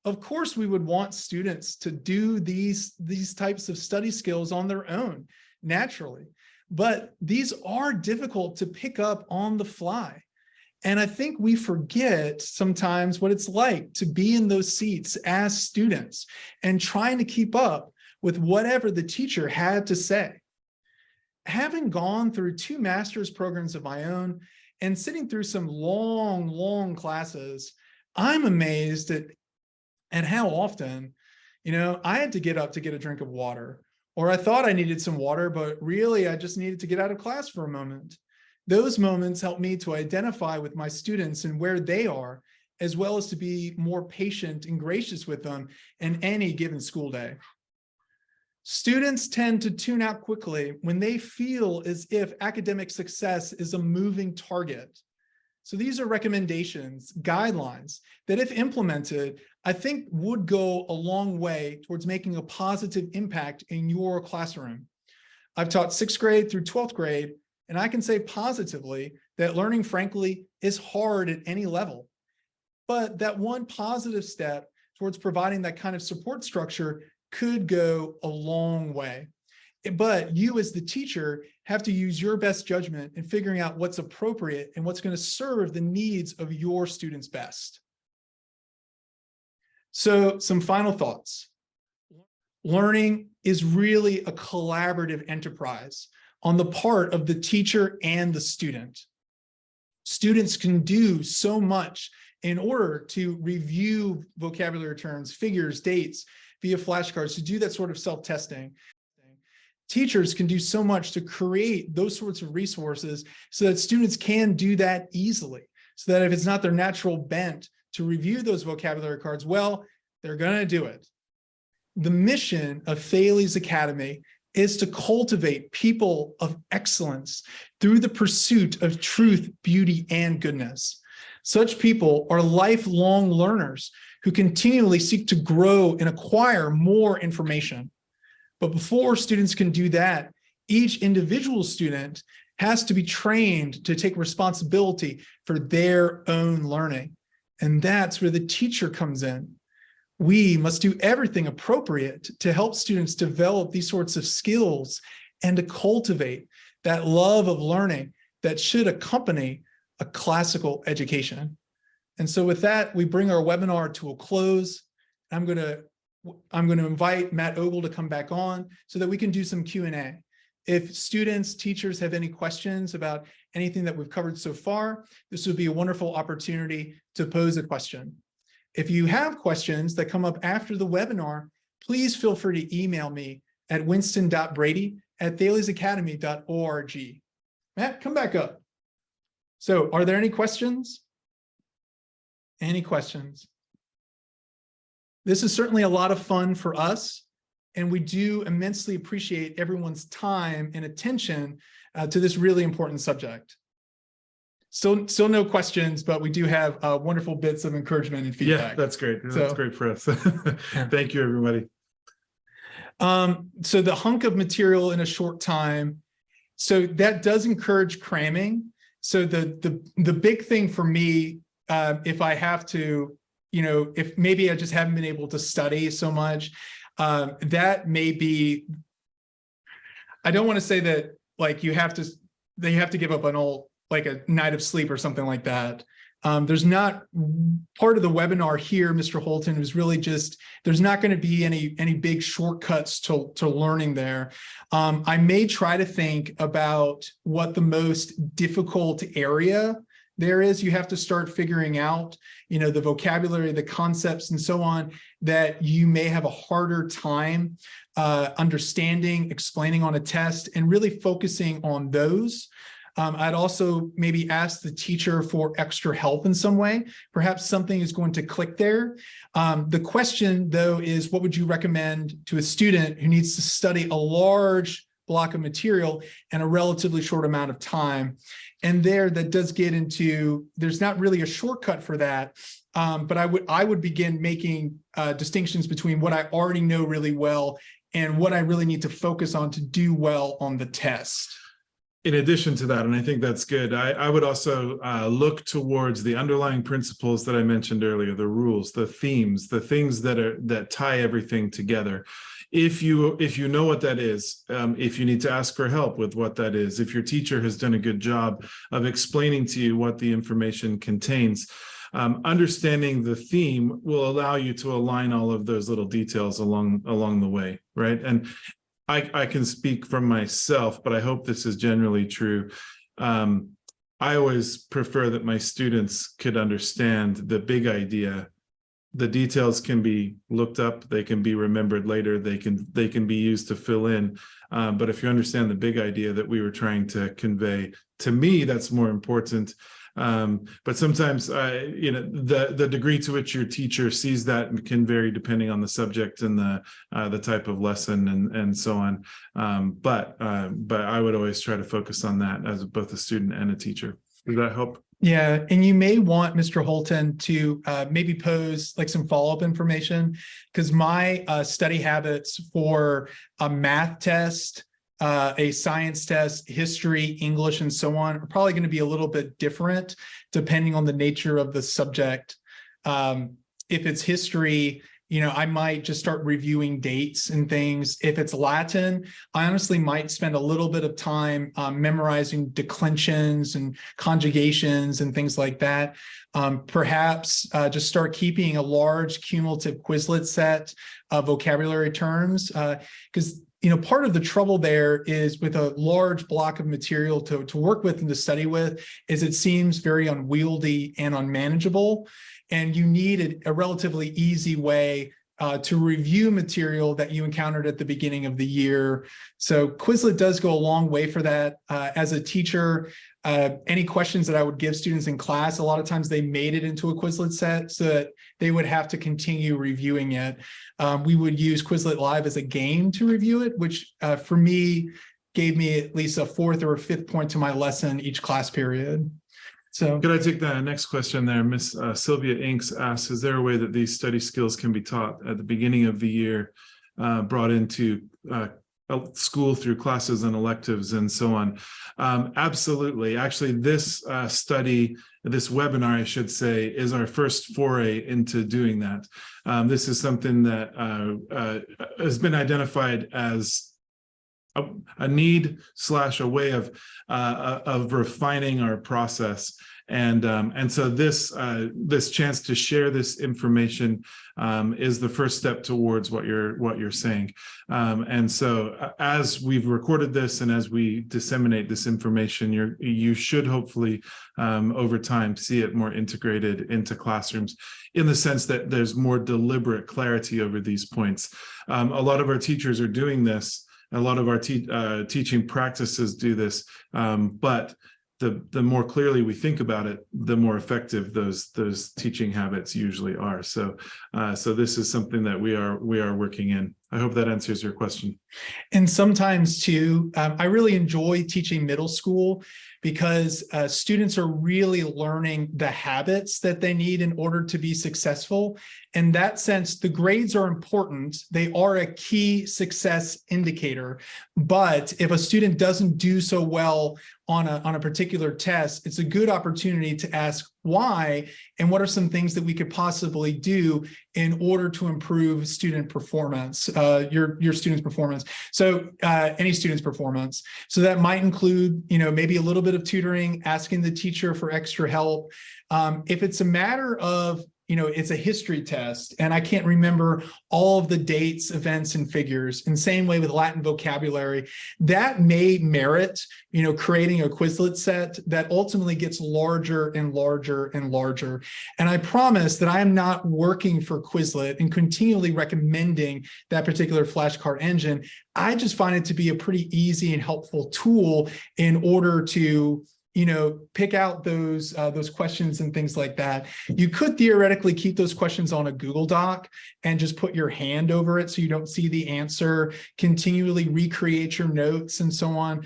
Of course, we would want students to do these types of study skills on their own, naturally, but these are difficult to pick up on the fly. And I think we forget sometimes what it's like to be in those seats as students and trying to keep up with whatever the teacher had to say. Having gone through 2 master's programs of my own and sitting through some long classes, I'm amazed at how often, I had to get up to get a drink of water, or I thought I needed some water, but really I just needed to get out of class for a moment. Those moments help me to identify with my students and where they are, as well as to be more patient and gracious with them in any given school day. Students tend to tune out quickly when they feel as if academic success is a moving target. So these are recommendations, guidelines that, if implemented, I think would go a long way towards making a positive impact in your classroom. I've taught 6th grade through 12th grade, and I can say positively that learning, frankly, is hard at any level. But that one positive step towards providing that kind of support structure could go a long way. But you as the teacher have to use your best judgment in figuring out what's appropriate and what's going to serve the needs of your students best. So some final thoughts. Learning is really a collaborative enterprise on the part of the teacher and the student. Students can do so much in order to review vocabulary terms, figures, dates, via flashcards, to do that sort of self-testing. Teachers can do so much to create those sorts of resources so that students can do that easily. So that if it's not their natural bent to review those vocabulary cards, well, they're going to do it. The mission of Thales Academy is to cultivate people of excellence through the pursuit of truth, beauty, and goodness. Such people are lifelong learners who continually seek to grow and acquire more information. But before students can do that, each individual student has to be trained to take responsibility for their own learning. And that's where the teacher comes in. We must do everything appropriate to help students develop these sorts of skills and to cultivate that love of learning that should accompany a classical education. And so with that, we bring our webinar to a close. I'm going to invite Matt Ogle to come back on so that we can do some Q&A. If students, teachers have any questions about anything that we've covered so far, this would be a wonderful opportunity to pose a question. If you have questions that come up after the webinar, please feel free to email me at winston.brady@thalesacademy.org. Matt, come back up. So are there any questions? Any questions? This is certainly a lot of fun for us, and we do immensely appreciate everyone's time and attention to this really important subject. Still no questions, but we do have wonderful bits of encouragement and feedback. Yeah, that's great. That's So, great for us. yeah. Thank you, everybody. So the hunk of material in a short time, so that does encourage cramming. So the big thing for me, if I have to, if maybe I just haven't been able to study so much, that may be, I don't want to say that like you have to give up like a night of sleep or something like that. There's not part of the webinar here, Mr. Holton, is really just, there's not going to be any big shortcuts to learning there. I may try to think about what the most difficult area there is. You have to start figuring out, the vocabulary, the concepts, and so on, that you may have a harder time understanding, explaining on a test, and really focusing on those. I'd also maybe ask the teacher for extra help in some way. Perhaps something is going to click there. The question, though, is what would you recommend to a student who needs to study a large block of material in a relatively short amount of time? And that does get into, there's not really a shortcut for that, but I would begin making distinctions between what I already know really well and what I really need to focus on to do well on the test. In addition to that, and I think that's good, I would also look towards the underlying principles that I mentioned earlier, the rules, the themes, the things that tie everything together. If you know what that is, if you need to ask for help with what that is, if your teacher has done a good job of explaining to you what the information contains, understanding the theme will allow you to align all of those little details along the way, right? And I can speak from myself, but I hope this is generally true. I always prefer that my students could understand the big idea. The details can be looked up, they can be remembered later, they can be used to fill in. But if you understand the big idea that we were trying to convey, to me, that's more important. But sometimes, the degree to which your teacher sees that can vary depending on the subject and the type of lesson and so on. But I would always try to focus on that as both a student and a teacher. Does that help? Yeah, and you may want Mr. Holton to maybe pose like some follow-up information, because my study habits for a math test, a science test, history, English, and so on are probably going to be a little bit different depending on the nature of the subject. If it's history, I might just start reviewing dates and things. If it's Latin, I honestly might spend a little bit of time memorizing declensions and conjugations and things like that. Perhaps just start keeping a large cumulative Quizlet set of vocabulary terms, because part of the trouble there is with a large block of material to work with and to study with is it seems very unwieldy and unmanageable. And you need a relatively easy way to review material that you encountered at the beginning of the year. So Quizlet does go a long way for that. As a teacher, any questions that I would give students in class, a lot of times they made it into a Quizlet set so that they would have to continue reviewing it. We would use Quizlet Live as a game to review it, which for me gave me at least a 4th or a 5th point to my lesson each class period. So could I take the next question there? Miss Sylvia Inks asks, is there a way that these study skills can be taught at the beginning of the year, brought into school through classes and electives and so on? Absolutely. Actually, this this webinar, I should say, is our first foray into doing that. This is something that has been identified as a need / a way of refining our process, and so this chance to share this information is the first step towards what you're saying. And so as we've recorded this and as we disseminate this information, you should hopefully over time see it more integrated into classrooms, in the sense that there's more deliberate clarity over these points. A lot of our teachers are doing this. A lot of our teaching practices do this, but the more clearly we think about it, the more effective those teaching habits usually are. So this is something that we are working in. I hope that answers your question. And sometimes too, I really enjoy teaching middle school because students are really learning the habits that they need in order to be successful. In that sense, the grades are important. They are a key success indicator. But if a student doesn't do so well on a particular test, it's a good opportunity to ask why and what are some things that we could possibly do in order to improve student performance, your student's performance. So any student's performance. So that might include, maybe a little bit of tutoring, asking the teacher for extra help. If it's a matter of, it's a history test and I can't remember all of the dates, events, and figures. In the same way with Latin vocabulary, that may merit, creating a Quizlet set that ultimately gets larger and larger and larger. And I promise that I am not working for Quizlet and continually recommending that particular flashcard engine. I just find it to be a pretty easy and helpful tool in order to pick out those questions and things like that. You could theoretically keep those questions on a Google Doc and just put your hand over it so you don't see the answer, continually recreate your notes and so on.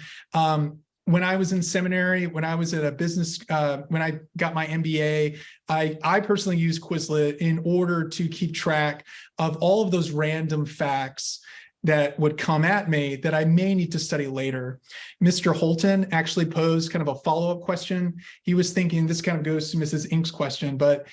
When I was in seminary, when I was at a business, when I got my MBA, I personally used Quizlet in order to keep track of all of those random facts that would come at me that I may need to study later. Mr. Holton actually posed kind of a follow-up question. He was thinking, this kind of goes to Mrs. Ink's question, but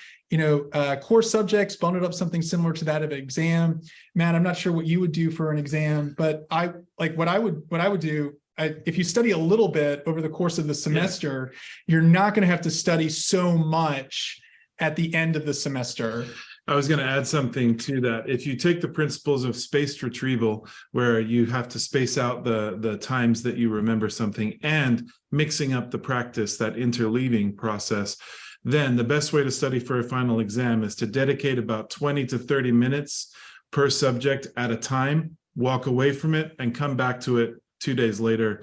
core subjects, bundled up something similar to that of an exam. Matt, I'm not sure what you would do for an exam, but what I would do, if you study a little bit over the course of the semester, you're not going to have to study so much at the end of the semester. I was going to add something to that. If you take the principles of spaced retrieval, where you have to space out the times that you remember something and mixing up the practice, that interleaving process, then the best way to study for a final exam is to dedicate about 20 to 30 minutes per subject at a time, walk away from it, and come back to it 2 days later.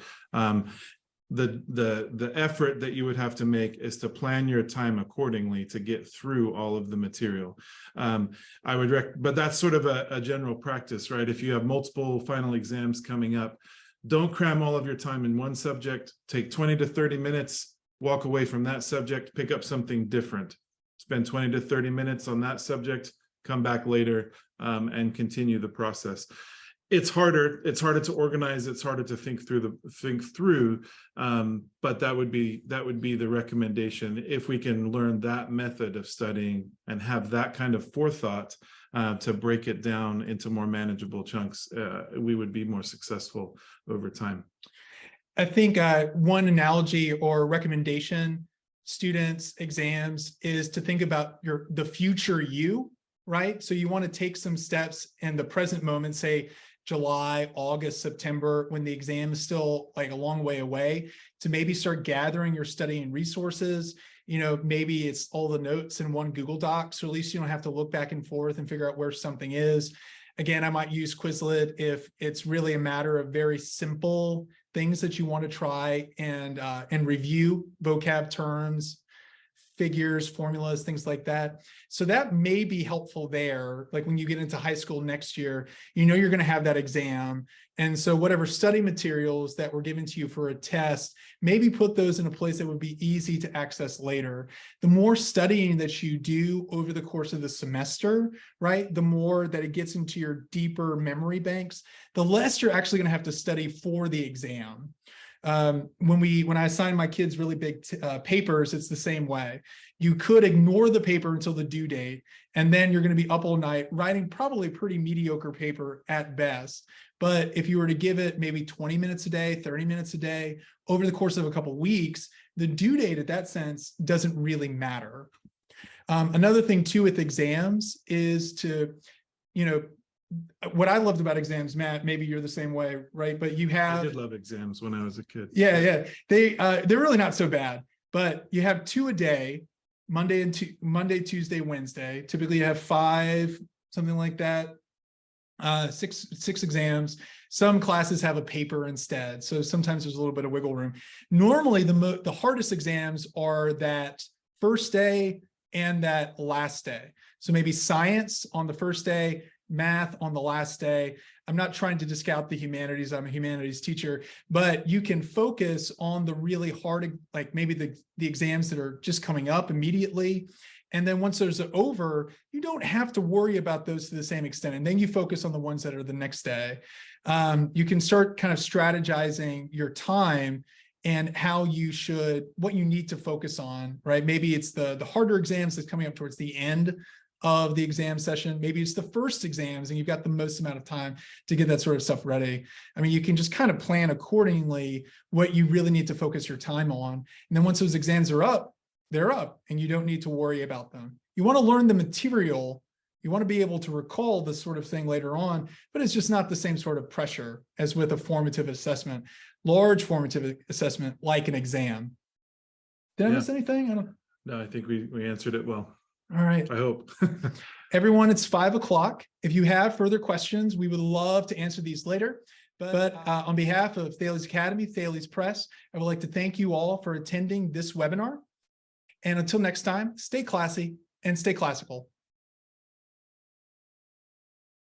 The effort that you would have to make is to plan your time accordingly to get through all of the material. But that's sort of a general practice, right? If you have multiple final exams coming up, don't cram all of your time in one subject. Take 20 to 30 minutes, walk away from that subject, pick up something different. Spend 20 to 30 minutes on that subject, come back later, and continue the process. It's harder to organize, it's harder to think through, but that would be the recommendation. If we can learn that method of studying and have that kind of forethought to break it down into more manageable chunks, we would be more successful over time. I think one analogy or recommendation, students, exams, is to think about the future you, right? So you want to take some steps in the present moment, say July, August, September, when the exam is still like a long way away, to maybe start gathering your studying resources. Maybe it's all the notes in one Google Doc, so at least you don't have to look back and forth and figure out where something is. Again, I might use Quizlet if it's really a matter of very simple things that you want to try and review vocab terms, figures, formulas, things like that. So that may be helpful there. Like when you get into high school next year, you're going to have that exam. And so whatever study materials that were given to you for a test, maybe put those in a place that would be easy to access later. The more studying that you do over the course of the semester, right, the more that it gets into your deeper memory banks, the less you're actually going to have to study for the exam. When I assign my kids really big papers, it's the same way. You could ignore the paper until the due date, and then you're going to be up all night writing probably pretty mediocre paper at best. But if you were to give it maybe 20 minutes a day, 30 minutes a day over the course of a couple of weeks, the due date in that sense doesn't really matter. Another thing too with exams is to, what I loved about exams, Matt, maybe you're the same way, right? But you have— I did love exams when I was a kid. Yeah. They're really not so bad, but you have 2 a day, Monday, Tuesday, Wednesday. Typically you have 5, something like that. six exams. Some classes have a paper instead, so sometimes there's a little bit of wiggle room. Normally, the hardest exams are that first day and that last day. So maybe science on the first day, math on the last day. I'm not trying to discount the humanities. I'm a humanities teacher, but you can focus on the really hard, like maybe the exams that are just coming up immediately. And then once those are over, you don't have to worry about those to the same extent. And then you focus on the ones that are the next day. You can start kind of strategizing your time and how you should, what you need to focus on, right? Maybe it's the harder exams that's coming up towards the end of the exam session. Maybe it's the first exams and you've got the most amount of time to get that sort of stuff ready. I mean, you can just kind of plan accordingly what you really need to focus your time on. And then once those exams are up, they're up and you don't need to worry about them. You want to learn the material. You want to be able to recall this sort of thing later on, but it's just not the same sort of pressure as with a formative assessment, large formative assessment like an exam. Did I miss anything? No, I think we answered it well. All right. I hope. Everyone, it's 5 o'clock. If you have further questions, we would love to answer these later. But on behalf of Thales Academy, Thales Press, I would like to thank you all for attending this webinar. And until next time, stay classy and stay classical.